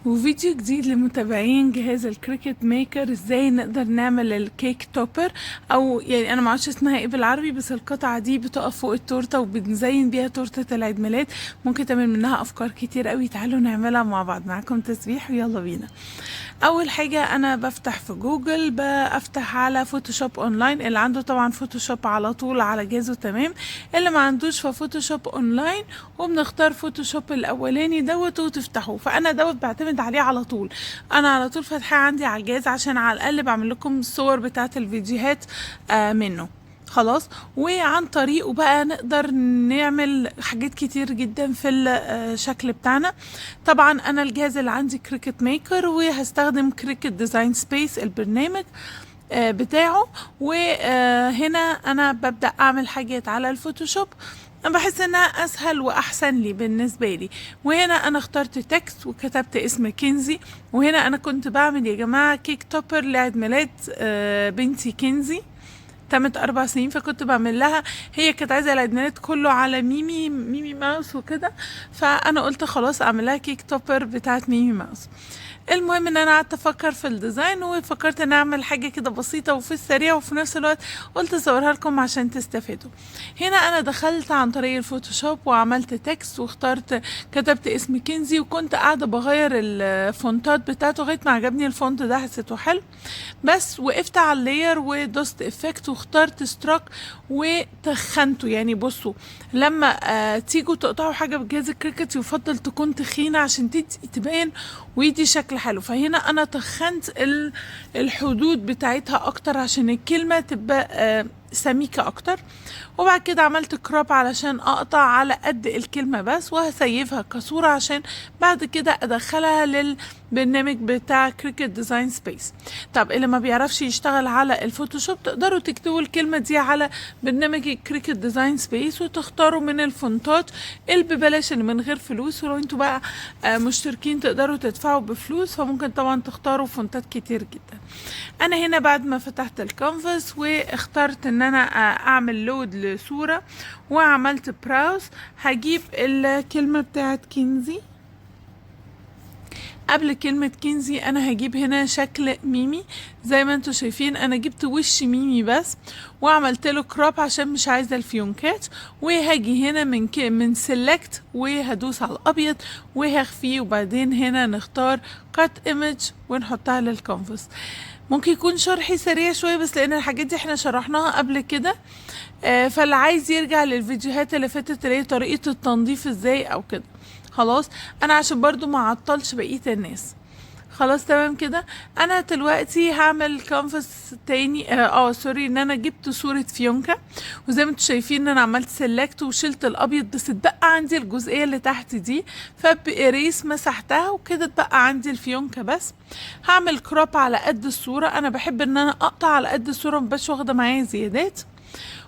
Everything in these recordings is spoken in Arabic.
وفيديو جديد لمتابعين جهاز الكريكت ميكر. ازاي نقدر نعمل الكيك توبر، او يعني انا معرفش اسمها ايه بالعربي، بس القطعة دي بتقف فوق التورتة وبنزين بيها تورتة العيد ميلاد. ممكن تعمل منها افكار كتير قوي. تعالوا نعملها مع بعض. معاكم تسبيح ويلا بينا. اول حاجة انا بفتح في جوجل، بفتح على فوتوشوب اونلاين. اللي عنده طبعا فوتوشوب على طول على جهازه تمام، اللي ما عندوش ففوتوشوب اونلاين، وبنختار فوتوشوب الاولاني دوت وتفتحوه. فانا دوت بعتمد عليه على طول. انا على طول فاتحاه عندي على الجهاز عشان على الاقل بعمل لكم الصور بتاعه الفيديوهات منه. خلاص. وعن طريقه بقى نقدر نعمل حاجات كتير جدا في الشكل بتاعنا. طبعا انا الجهاز اللي عندي كريكت ميكر، وهستخدم كريكت ديزاين سبيس البرنامج بتاعه. وهنا انا ببدأ اعمل حاجات على الفوتوشوب. انا بحس انها اسهل واحسن لي بالنسبه لي. وهنا انا اخترت تكست وكتبت اسم كنزي. وهنا انا كنت بعمل يا جماعه كيك توبر لعيد ميلاد بنتي كنزي، تمت 4 سنين. فكنت بعمل لها، هي كانت عايزه العيد ميلاد كله على ميمي ماوس وكده، فانا قلت خلاص اعمل لها كيك توبر بتاعت ميمي ماوس. المهم ان انا قعدت افكر في الديزاين، وفكرت ان اعمل حاجه كده بسيطه وفي السريع، وفي نفس الوقت قلت اصورها لكم عشان تستفادوا. هنا انا دخلت عن طريق الفوتوشوب وعملت تكست واخترت، كتبت اسم كنزي، وكنت قاعده بغير الفونتات بتاعته لغايه ما عجبني الفونت ده، حسيته حلو. بس وقفت على اللاير ودوست افكت واخترت ستروك وتخنته. يعني بصوا، لما تيجوا تقطعوا حاجه بجهاز الكريكت يفضل تكون تخينه عشان تبين ويدي شكل حلو. فهنا انا تخنت الحدود بتاعتها اكتر عشان الكلمة تبقى سميكة اكتر. وبعد كده عملت كروب علشان اقطع على قد الكلمة بس، وهسيفها كصورة عشان بعد كده ادخلها للبرنامج بتاع كريكت ديزاين سبيس. طب اللي ما بيعرفش يشتغل على الفوتوشوب، تقدروا تكتبوا الكلمة دي على برنامج كريكت ديزاين سبيس وتختاروا من الفونتات اللي ببلاش اللي من غير فلوس. ولو انتوا بقى مشتركين تقدروا تدفعوا بفلوس، فممكن طبعا تختاروا فونتات كتير جدا. انا هنا بعد ما فتحت الكانفاس واخترت ان انا اعمل لود لصورة وعملت براوز، هجيب الكلمة بتاعت كنزي. قبل كلمة كنزي انا هجيب هنا شكل ميمي. زي ما انتوا شايفين انا جبت وش ميمي بس، وعملت له كروب عشان مش عايزة الفيونكات. وهاجي هنا من سيلكت وهدوس على الابيض وهخفيه، وبعدين هنا نختار كات ايمج ونحطها للكانفاس. ممكن يكون شرحي سريع شوية، بس لان الحاجات دي احنا شرحناها قبل كده. فاللي عايز يرجع للفيديوهات اللي فاتت اللي هي طريقة التنظيف ازاي او كده. خلاص. انا عشان برضو ما عطلش بقية الناس. خلاص تمام كده. انا دلوقتي هعمل كانفاس تاني. سوري، ان انا جبت صورة فيونكا، وزي ما انتوا شايفين ان انا عملت سيلكت وشلت الابيض، بس اتبقى عندي الجزئية اللي تحت دي، فبإريس مسحتها وكده اتبقى عندي الفيونكا بس. هعمل كروب على قد الصورة. انا بحب ان انا اقطع على قد الصورة، مبقاش واخدة معايا زيادات.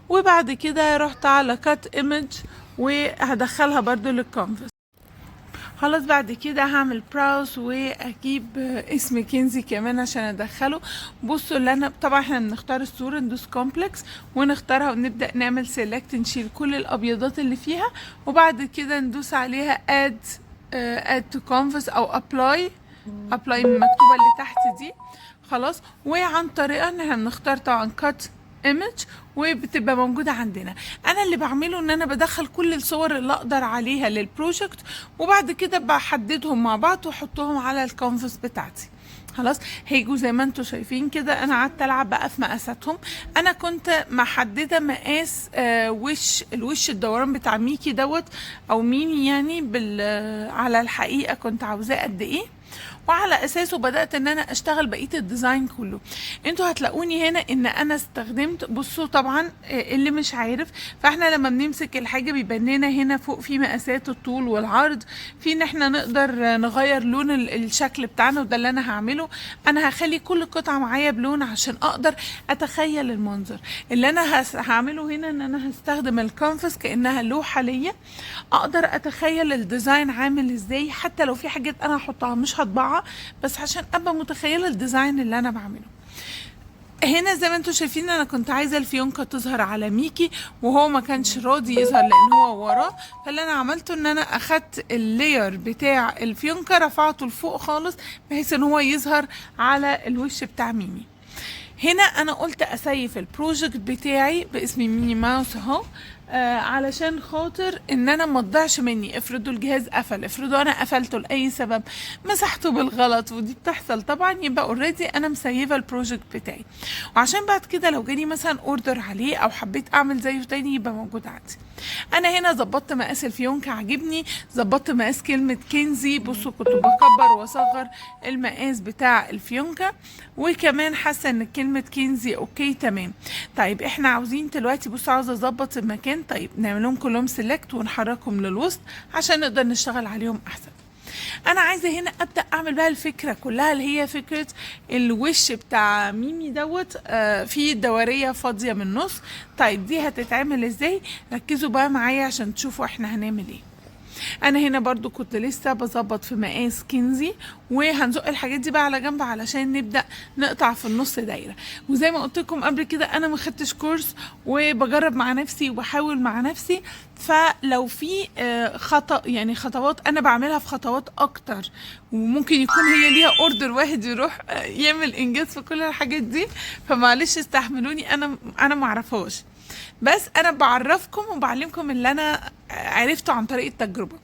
وبعد كده رحت على كات ايمج وهدخلها برضو للكانفاس. خلاص بعد كده هعمل براوس واجيب اسم كنزي كمان عشان ادخله. بصوا اللي انا طبعا احنا بنختار الصورة، ندوس كومبلكس ونختارها ونبدأ نعمل سيلكت، نشيل كل الابيضات اللي فيها، وبعد كده ندوس عليها اد تو كانفاس او ابلاي المكتوبة اللي تحت دي. خلاص. وعن طريقة ان احنا بنختار طبعا كات ايمج وبتبقى موجودة عندنا. انا اللي بعمله ان انا بدخل كل الصور اللي اقدر عليها للبروجكت، وبعد كده بحددهم مع بعض واحطهم على الكانفاس بتاعتي. خلاص. هيجوا زي ما انتوا شايفين كده. انا قعدت العب بقى في مقاساتهم. انا كنت محدده مقاس الوش الدوران بتاع ميكي دوت او ميمي، يعني على الحقيقه كنت عاوزاه قد ايه، وعلى اساسه بدات ان انا اشتغل بقيه الديزاين كله. انتوا هتلاقوني هنا ان انا استخدمت، بصوا طبعا اللي مش عارف، فاحنا لما بنمسك الحاجه بيبان لنا هنا فوق في مقاسات الطول والعرض، في ان احنا نقدر نغير لون الشكل بتاعنا، وده اللي انا هعمله. انا هخلي كل قطعه معايا بلون عشان اقدر اتخيل المنظر. اللي انا هعمله هنا ان انا هستخدم الكانفاس كانها لوحه ليا، اقدر اتخيل الديزاين عامل ازاي، حتى لو في حاجات انا هحطها مش هطبعها، بس عشان ابقى متخيله الديزاين اللي انا بعمله. هنا زي ما انتم شايفين انا كنت عايزه الفيونكه تظهر على ميكي وهو ما كانش راضي يظهر لان هو وراه. فاللي انا عملته ان انا اخدت اللاير بتاع الفيونكه رفعته لفوق خالص بحيث ان هو يظهر على الوش بتاع ميمي. هنا انا قلت اسيف البروجكت بتاعي باسم ميني ماوس اهو، علشان خاطر ان انا ما تضيعش مني. افرضوا الجهاز قفل، افرضوا انا قفلته لاي سبب، مسحته بالغلط، ودي بتحصل طبعا، يبقى اوريدي انا مسيفه البروجكت بتاعي، وعشان بعد كده لو جاني مثلا اوردر عليه او حبيت اعمل زيه تاني يبقى موجود عندي. انا هنا ظبطت مقاس الفيونكة عجبني، ظبطت مقاس كلمة كنزي. بصوا كنت بكبر واصغر المقاس بتاع الفيونكة، وكمان حاسة ان كلمة كنزي اوكي تمام. طيب احنا عاوزين دلوقتي، بصوا عاوزة اظبط المكان. طيب نعملهم كلهم سيلكت ونحركهم للوسط عشان نقدر نشتغل عليهم احسن. انا عايزه هنا ابدا اعمل بقى الفكره كلها اللي هي فكره الوش بتاع ميمي دوت في دوريه فاضيه من النص. طيب دي هتتعمل ازاي؟ ركزوا بقى معايا عشان تشوفوا احنا هنعمل ايه. انا هنا برضو كنت لسه بظبط في مقاس كنزي، وهنزق الحاجات دي بقى على جنب علشان نبدا نقطع في النص دايره. وزي ما قلت لكم قبل كده انا ما خدتش كورس وبجرب مع نفسي وبحاول مع نفسي، فلو في خطأ يعني خطوات انا بعملها في خطوات اكتر وممكن يكون هي ليها اوردر واحد يروح يعمل انجاز في كل الحاجات دي، فمعلش استحملوني انا ما اعرفهاش، بس انا بعرفكم وبعلمكم اللي انا عرفته عن طريق التجربه.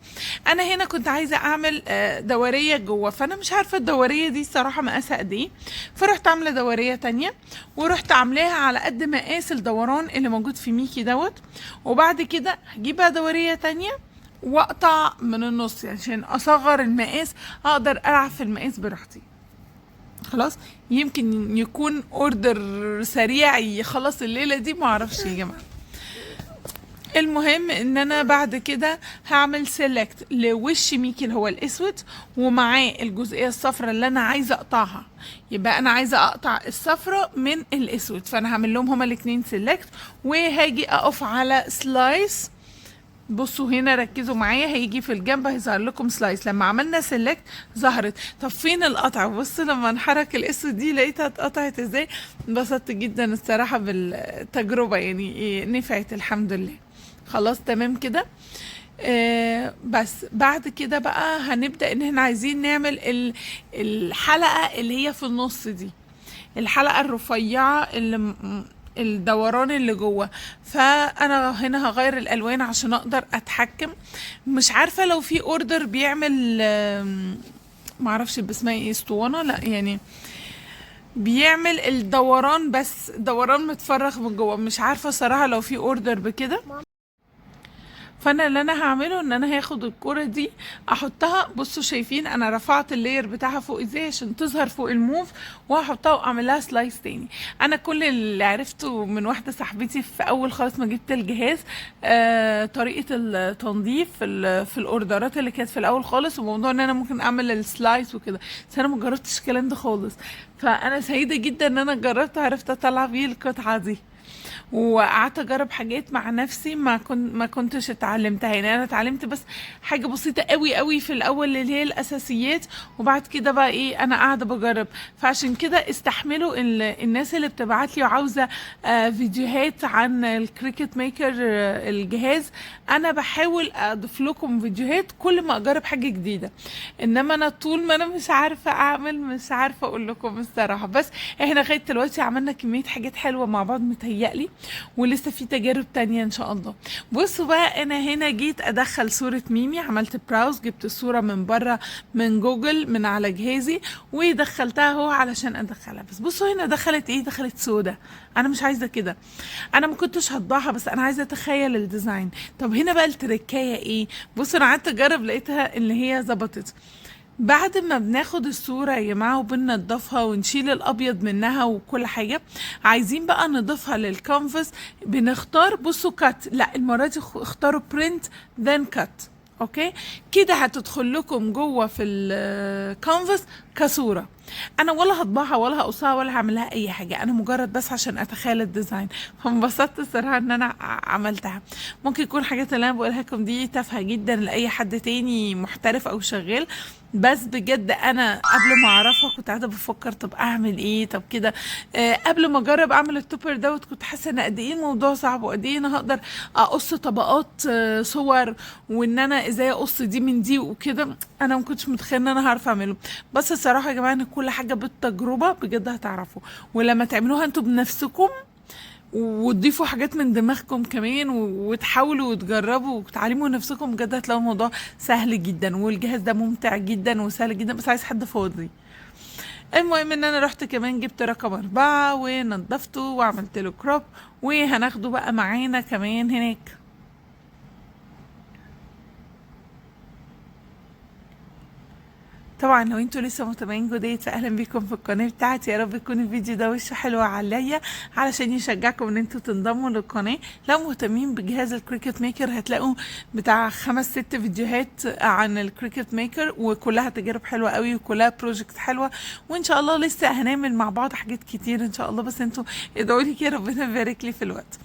انا هنا كنت عايزه اعمل دوريه جوه، فانا مش عارفه الدوريه دي صراحه مقاسها قد ايه، فرحت عامله دوريه تانية ورحت عاملاها على قد مقاس الدوران اللي موجود في ميكي دوت. وبعد كده هجيب بقى دوريه تانية واقطع من النص يعني عشان اصغر المقاس، اقدر العب في المقاس براحتي. خلاص يمكن يكون اوردر سريع يخلص الليله دي، معرفش يا جماعه. المهم ان انا بعد كده هعمل سيلكت لوش ميكي اللي هو الاسود ومعاه الجزئيه الصفراء اللي انا عايزه اقطعها، يبقى انا عايزه اقطع الصفراء من الاسود، فانا هعمل لهم هما الاثنين سيلكت وهاجي اقف على سلايس. بصوا هنا ركزوا معايا، هيجي في الجنب هيظهر لكم سلايس. لما عملنا سيلكت ظهرت. طب فين القطع؟ بصوا لما نحرك الاسود دي لقيتها اتقطعت ازاي. انبسطت جدا الصراحه بالتجربه، يعني نفعت الحمد لله. خلاص تمام كده. بس بعد كده بقى هنبدأ ان احنا عايزين نعمل الحلقة اللي هي في النص دي، الحلقة الرفيعة اللي الدوران اللي جوه. فانا هنا هغير الالوان عشان اقدر اتحكم. مش عارفة لو في اوردر بيعمل معرفش باسمها ايه، اسطوانة، لا يعني بيعمل الدوران بس دوران متفرغ من جوه، مش عارفة صراحة لو في اوردر بكده. فانا اللي انا هعمله ان انا هاخد الكرة دي احطها، بصوا شايفين انا رفعت اللاير بتاعها فوق ازاي عشان تظهر فوق الموف، وهحطها واعمل لها سلايس تاني. انا كل اللي عرفته من واحده صاحبتي في اول خالص ما جبت الجهاز طريقه التنظيف في الاوردرات اللي كانت في الاول خالص، وموضوع ان انا ممكن اعمل السلايس وكده، بس انا ما جربتش الكلام ده خالص. فانا سعيده جدا ان انا جربت عرفت اطلع بيه القطعه دي، وقعدت اجرب حاجات مع نفسي ما كنتش اتعلمتها. يعني انا اتعلمت بس حاجه بسيطه قوي قوي في الاول اللي هي الاساسيات، وبعد كده بقى ايه انا قاعده بجرب. فعشان كده استحملوا الناس اللي بتبعت لي وعاوزه فيديوهات عن الكريكت ميكر الجهاز. انا بحاول اضيف لكم فيديوهات كل ما اجرب حاجه جديده، انما انا طول ما انا مش عارفه اعمل مش عارفه اقول لكم الصراحه. بس احنا لغايه دلوقتي عملنا كميه حاجات حلوه مع بعض متهيألي، ولسه في تجارب تانية ان شاء الله. بصوا بقى انا هنا جيت ادخل صورة ميمي، عملت براوز جبت الصورة من بره من جوجل من على جهازي ودخلتها اهو علشان ادخلها. بس بصوا هنا دخلت ايه، دخلت سودة. انا مش عايزة كده، انا ما كنتش هطبعها بس انا عايزة اتخيل الديزاين. طب هنا بقى التركاية ايه، بصوا انا قعدت اجرب لقيتها اللي هي ظبطت. بعد ما بناخد الصورة يا جماعة وبننضفها ونشيل الأبيض منها وكل حاجة، عايزين بقى نضيفها للكانفاس. بنختار بصوا كات، لا المرة دي اختاروا برنت ذن كات. اوكي كده هتدخل لكم جوه في الكانفاس كصورة. انا ولا هطبعها ولا هقصها ولا هعملها اي حاجه، انا مجرد بس عشان اتخيل الديزاين. فانبسطت الصراحه ان انا عملتها. ممكن يكون حاجات اللي انا بقولها لكم دي تافهه جدا لاي حد تاني محترف او شغال، بس بجد انا قبل ما اعرفها كنت قاعده بفكر طب اعمل ايه، طب كده قبل ما اجرب اعمل التوبر دوت كنت حاسه ان قد ايه الموضوع صعب، وقد ايه انا هقدر اقص طبقات صور، وان انا ازاي اقص دي من دي وكده. انا ما كنتش متخيله ان انا هعرف اعمله. بس الصراحه يا جماعه ان كل حاجه بالتجربه بجد هتعرفوا، ولما تعملوها انتوا بنفسكم وتضيفوا حاجات من دماغكم كمان وتحاولوا وتجربوا وتعلموا نفسكم، بجد هتلاقوا الموضوع سهل جدا، والجهاز ده ممتع جدا وسهل جدا، بس عايز حد فاضي. المهم ان انا رحت كمان جبت رقم 4 ونضفته وعملت له كروب، وهناخده بقى معانا كمان هناك. طبعا لو انتوا لسه متابعين جديد فاهلا بيكم في القناه بتاعتي، يا رب يكون الفيديو ده وشه حلو عليا علشان يشجعكم ان انتوا تنضموا للقناه. لو مهتمين بجهاز الكريكت ميكر هتلاقوا بتاع 5-6 فيديوهات عن الكريكت ميكر، وكلها تجارب حلوه قوي وكلها بروجكت حلوه، وان شاء الله لسه هنعمل مع بعض حاجات كتير ان شاء الله. بس انتوا ادعوا لي كده ربنا يبارك لي في الوقت.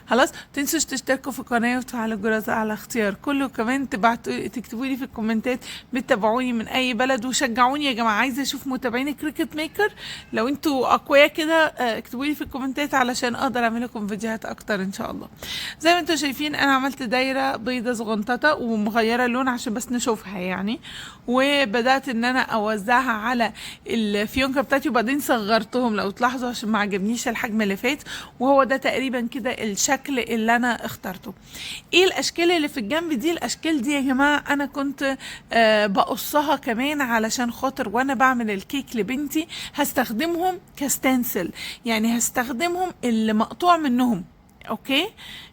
خلاص تنسوش تشتركوا في القناه وتفعلوا الجرس على اختيار كله، وكمان تكتبوا لي في الكومنتات بتتابعوني من اي بلد، وشجعوني يا جماعه، عايزه اشوف متابعين الكريكت ميكر. لو انتوا اقوياء كده اكتبوا لي في الكومنتات علشان اقدر اعمل لكم فيديوهات اكتر ان شاء الله. زي ما انتوا شايفين انا عملت دايره بيضه صغنططه ومغيره اللون عشان بس نشوفها يعني، وبدات ان انا اوزعها على الفيونكه بتاعتي، وبعدين صغرتهم لو تلاحظوا عشان ما عجبنيش الحجم اللي فات، وهو ده تقريبا كده الشكل اللي انا اخترته. ايه الاشكال اللي في الجنب دي؟ الاشكال دي يا جماعه انا كنت بقصها كمان علشان خاطر وانا بعمل الكيك لبنتي هستخدمهم كستنسل، يعني هستخدمهم اللي مقطوع منهم. اوكي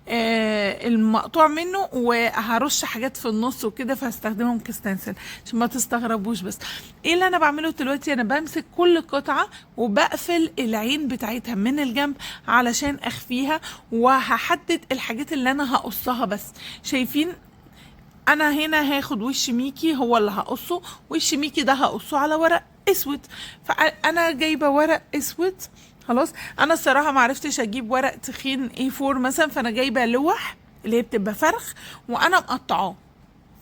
المقطوع منه، وهرش حاجات في النص وكده فهستخدمهم كستنسل عشان ما تستغربوش. بس ايه اللي انا بعمله دلوقتي؟ انا بمسك كل قطعة وبقفل العين بتاعتها من الجنب علشان اخفيها، وهحدد الحاجات اللي انا هقصها. بس شايفين انا هنا هاخد وش ميكي هو اللي هقصه، وش ميكي ده هقصه على ورق اسود، فانا جايبه ورق اسود. خلاص انا الصراحه ما عرفتش اجيب ورق تخين A4 مثلا، فانا جايبه لوح اللي هي بتبقى فرخ وانا مقطعاه.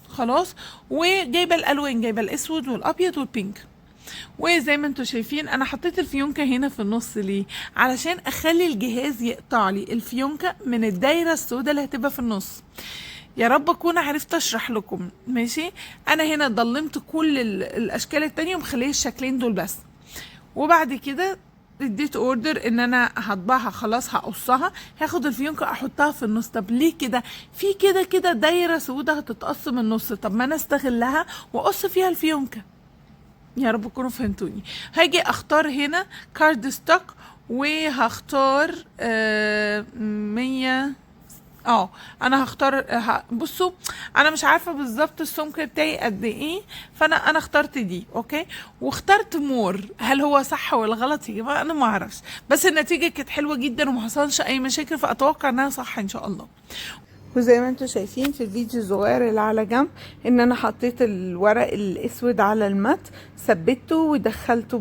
خلاص وجايبه الالوان، جايبه الاسود والابيض والبينك. وزي ما انتوا شايفين انا حطيت الفيونكه هنا في النص ليه؟ علشان اخلي الجهاز يقطع لي الفيونكه من الدايره السوداء اللي هتبقى في النص. يا رب اكون عرفت اشرح لكم ماشي. انا هنا ضلمت كل الاشكال التانية ومخليه الشكلين دول بس، وبعد كده اديت اوردر ان انا هطبعها. خلاص هقصها، هاخد الفيونكه احطها في النص. طب ليه كده؟ في كده دايره سوداء هتتقص من النص، طب ما انا استغلها واقص فيها الفيونكه. يا رب تكونوا فهمتوني. هاجي اختار هنا كارد ستوك، وهختار 100. انا هختار بصوا انا مش عارفه بالظبط السمك بتاعي قد ايه، فانا اخترت دي. اوكي واخترت مور. هل هو صح ولا غلط يا جماعه؟ انا ما اعرفش، بس النتيجه كانت حلوه جدا وما حصلش اي مشاكل، فاتوقع انها صح ان شاء الله. وزي ما انتوا شايفين في الفيديو الصغير اللي على جنب ان انا حطيت الورق الاسود على المات، ثبته ودخلته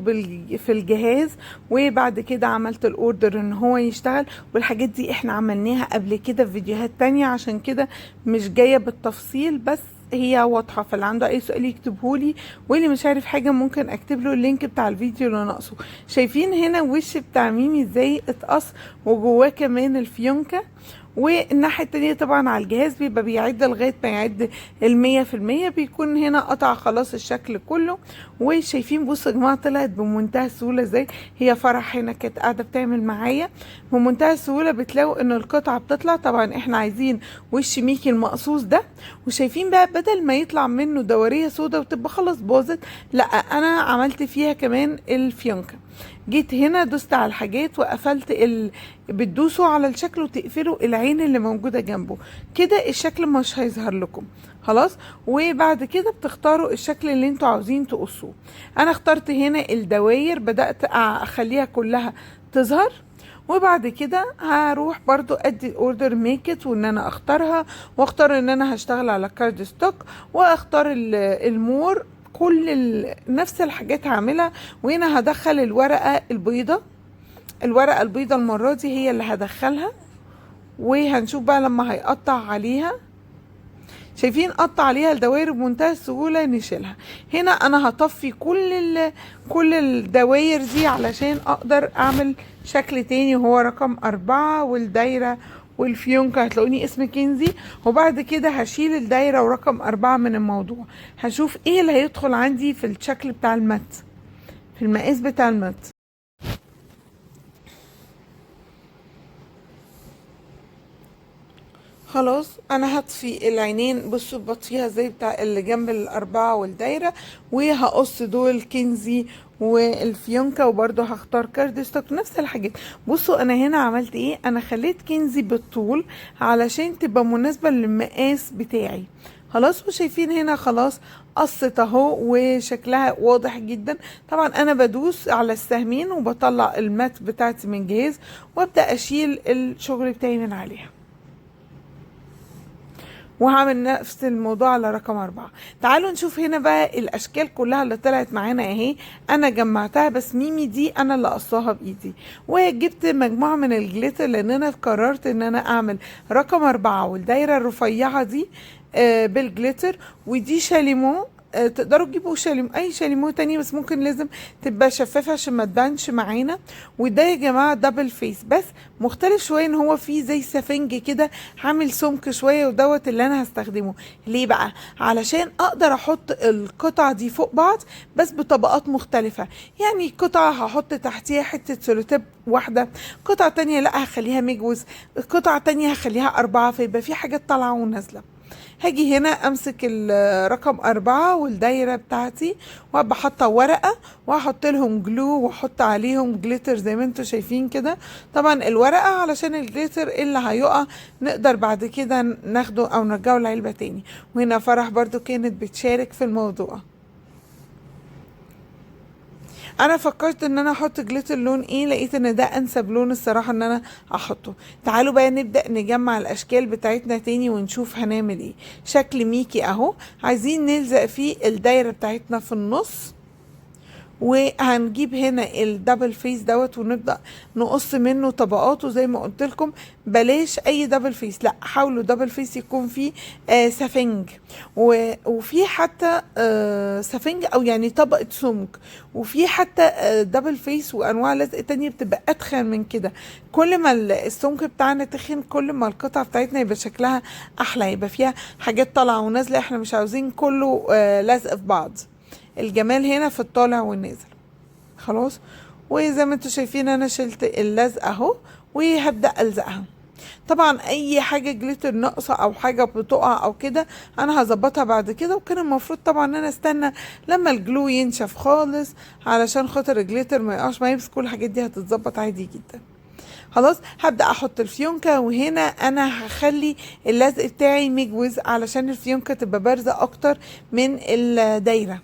في الجهاز، وبعد كده عملت الاوردر ان هو يشتغل. والحاجات دي احنا عملناها قبل كده في فيديوهات تانية، عشان كده مش جاية بالتفصيل، بس هي واضحه. فاللي عنده اي سؤال يكتبهولي، واللي مش عارف حاجه ممكن اكتب له اللينك بتاع الفيديو اللي ناقصه. شايفين هنا وش بتاع ميمي ازاي اتقص، وجواه كمان الفيونكه. والناحية التانية طبعا على الجهاز بيبقى بيعد لغاية ما يعد 100%، بيكون هنا قطع خلاص الشكل كله. وشايفين بصوا يا جماعة طلعت بمنتهى السهولة ازاي. هي فرح هنا كانت قاعدة بتعمل معايا بمنتهى السهولة. بتلاقوا ان القطعة بتطلع، طبعا احنا عايزين وش ميكي المقصوص ده. وشايفين بقى بدل ما يطلع منه دورية سودا وتبقى خلاص باظت، لا انا عملت فيها كمان الفيونكة. جيت هنا دوست على الحاجات وقفلت بتدوسوا على الشكل وتقفلوا العين اللي موجودة جنبه كده، الشكل مش هيظهر لكم. خلاص وبعد كده بتختاروا الشكل اللي انتوا عاوزين تقصوه. انا اخترت هنا الدواير، بدأت اخليها كلها تظهر. وبعد كده هروح برضو ادي اوردر ميكت وان انا اختارها، واختار ان انا هشتغل على كارد ستوك، واختار المور. كل نفس الحاجات هعملها. وهنا هدخل الورقة البيضة، الورقة البيضة المرة دي هي اللي هدخلها، وهنشوف بقى لما هيقطع عليها شايفين قطع عليها الدوائر بمنتهى السهولة نشيلها. هنا انا هطفي كل الدوائر دي علشان اقدر اعمل شكل تاني وهو رقم 4 والدايرة والفيونكة. هتلاقوني اسم كنزي، وبعد كده هشيل الدايرة ورقم 4 من الموضوع. هشوف ايه اللي هيدخل عندي في الشكل بتاع المات، في المقاس بتاع المات. خلاص انا هطفي العينين، بصوا بطفيها زي بتاع اللي جنب الاربعة والدايرة، وهقص دول كنزي والفيونكة، وبرضو هختار كاردستوك نفس الحاجات. بصوا انا هنا عملت ايه، انا خليت كنزي بالطول علشان تبقى مناسبة للمقاس بتاعي. خلاص، وشايفين هنا خلاص قصت اهو وشكلها واضح جدا. طبعا انا بدوس على السهمين وبطلع المات بتاعتي من الجهاز وابدأ اشيل الشغل بتاعي من عليها، وهعمل نفس الموضوع على رقم 4. تعالوا نشوف هنا بقى الاشكال كلها اللي طلعت معانا اهي. انا جمعتها، بس ميمي دي انا اللي قصاها بايدي، وجبت مجموعة من الجليتر لان انا قررت ان انا اعمل رقم 4 والدايرة الرفيعة دي بالجليتر، ودي شاليمو. تقدروا تجيبوا اي شاليمو تاني، بس ممكن لازم تبقى شفافه عشان ما تبانش معانا. وده يا جماعه دبل فيس، بس مختلف شويه ان هو فيه زي سفنج كده عامل سمك شويه، ودوت اللي انا هستخدمه. ليه بقى؟ علشان اقدر احط القطع دي فوق بعض بس بطبقات مختلفه. يعني قطعه هحط تحتيها حته سولوتيب واحده، قطعه تانية لا هخليها مجوز، قطعه تانية هخليها 4، فيبقى في حاجات طالعه ونازله. هاجي هنا امسك الرقم 4 والدايرة بتاعتي، وابقى حاطة ورقة وهحط لهم جلو واحط عليهم جليتر زي ما انتوا شايفين كده. طبعا الورقة علشان الجليتر اللي هيقع نقدر بعد كده ناخده او نرجعه العلبة تاني. وهنا فرح برضو كانت بتشارك في الموضوع. انا فكرت ان انا احط جليتر لون ايه، لقيت ان ده انسب لون الصراحة ان انا احطه. تعالوا بقى نبدأ نجمع الاشكال بتاعتنا تاني ونشوف هنعمل ايه. شكل ميكي اهو، عايزين نلزق فيه الدايرة بتاعتنا في النص، وهنجيب هنا الدبل فيس دوت ونبدأ نقص منه طبقات. وزي ما قلت لكم بلاش اي دبل فيس، لا حاولوا دبل فيس يكون فيه سفنج، وفي حتى سفنج او يعني طبقة سمك، وفي حتى دبل فيس وانواع لزق تانية بتبقى اتخن من كده. كل ما السمك بتاعنا تخن كل ما القطعة بتاعتنا يبقى شكلها احلى، يبقى فيها حاجات طالعة ونازلة. احنا مش عاوزين كله لازق في بعض، الجمال هنا في الطالع والنازل. خلاص، وزي ما انتوا شايفين انا شلت اللزق اهو، وهبدأ الزقها. طبعا اي حاجة جليتر ناقصة او حاجة بتقع او كده انا هظبطها بعد كده. وكان المفروض طبعا ان انا استنى لما الجلو ينشف خالص علشان خاطر الجليتر ما يقعش، ما يمسك. كل الحاجات دي هتتظبط عادي جدا. خلاص، هبدأ احط الفيونكة، وهنا انا هخلي اللزق بتاعي مجوز علشان الفيونكة تبقى بارزة اكتر من الدايرة.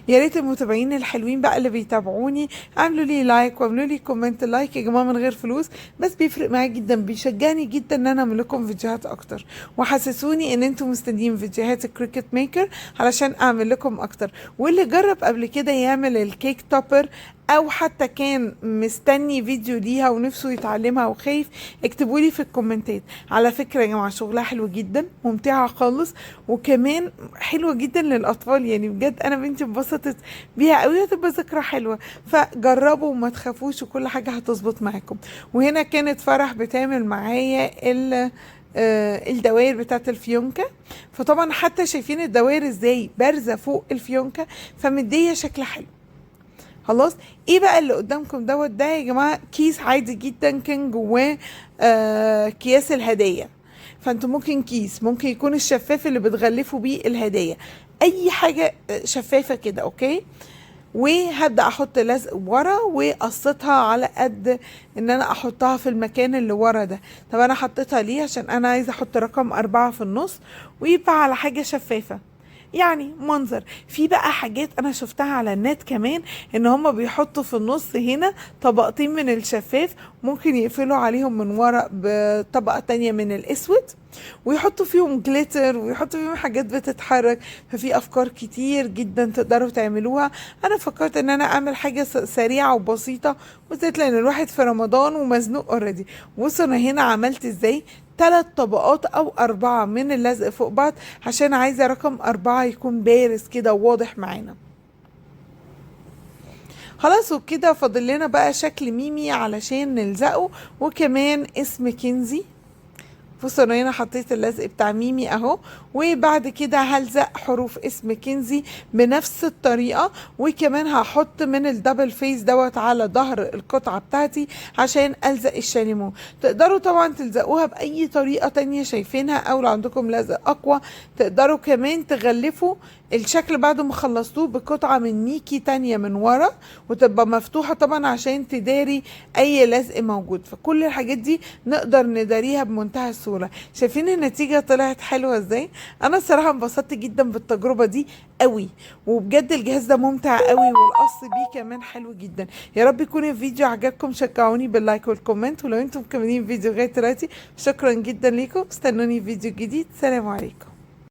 يا ريت المتابعين الحلوين بقى اللي بيتابعوني عملوا لي لايك وعملوا لي كومنت. اللايك يا جماعه من غير فلوس، بس بيفرق معايا جدا، بيشجعني جدا ان انا اعمل لكم فيديوهات اكتر، وحسسوني ان انتم مستنيين فيديوهات الكريكت ميكر علشان اعمل لكم اكتر. واللي جرب قبل كده يعمل الكيك توبر او حتى كان مستني فيديو ليها ونفسه يتعلمها وخايف، اكتبوا لي في الكومنتات. على فكرة يا جماعة شغلها حلو جدا، ممتعة خالص، وكمان حلوة جدا للاطفال. يعني بجد انا بنتي انبسطت بيها قوي، هتبقى ذكرى حلوة. فجربوا وما تخافوش وكل حاجة هتظبط معاكم. وهنا كانت فرح بتعمل معايا الدوائر بتاعت الفيونكة. فطبعا حتى شايفين الدوائر ازاي بارزة فوق الفيونكة، فمدية شكل حلو. خلاص، ايه بقى اللي قدامكم دوت؟ ده يا جماعه كيس عادي جدا كان جواه اكياس الهدايا. فانتوا ممكن كيس، ممكن يكون الشفاف اللي بتغلفوا بيه الهدايا، اي حاجه شفافه كده. اوكي، وهبدا احط لزق ورا وقصتها على قد ان انا احطها في المكان اللي ورا ده. طب انا حطيتها ليه؟ عشان انا عايزه احط رقم 4 في النص ويبقى على حاجه شفافه، يعني منظر. في بقى حاجات انا شفتها على النت كمان ان هم بيحطوا في النص هنا طبقتين من الشفاف، ممكن يقفلوا عليهم من ورا بطبقة تانية من الاسود، ويحطوا فيهم جليتر ويحطوا فيهم حاجات بتتحرك. ففي افكار كتير جدا تقدروا تعملوها. انا فكرت ان انا اعمل حاجة سريعة وبسيطة، وزيت لان الواحد في رمضان ومزنوق اوريدي. بصوا انا هنا عملت ازاي 3 طبقات او 4 من اللزق فوق بعض، عشان عايزة رقم 4 يكون بارز كده وواضح معانا. خلاص وكده فاضل لنا بقى شكل ميمي علشان نلزقه، وكمان اسم كنزي. بصوا انا هنا حطيت اللزق بتاع ميمي اهو، وبعد كده هلزق حروف اسم كنزي بنفس الطريقة، وكمان هحط من الدبل فيس دوت على ظهر القطعة بتاعتي عشان الزق الشاليمو. تقدروا طبعا تلزقوها باي طريقة تانية شايفينها، او لو عندكم لزق اقوى تقدروا كمان تغلفوا الشكل بعد ما خلصتوه بقطعة من ميكي تانية من ورا، وتبقى مفتوحة طبعا عشان تداري اي لزق موجود. فكل الحاجات دي نقدر نداريها بمنتهى السهولة. شايفين النتيجة طلعت حلوة ازاي؟ انا الصراحة انبسطت جدا بالتجربة دي قوي، وبجد الجهاز ده ممتع قوي، والقص بيه كمان حلو جدا. يا رب يكون الفيديو عجبكم، شجعوني باللايك والكومنت، ولو انتم مكملين الفيديو لغاية دلوقتي شكرا جدا ليكم. استنوني في فيديو جديد، سلام عليكم.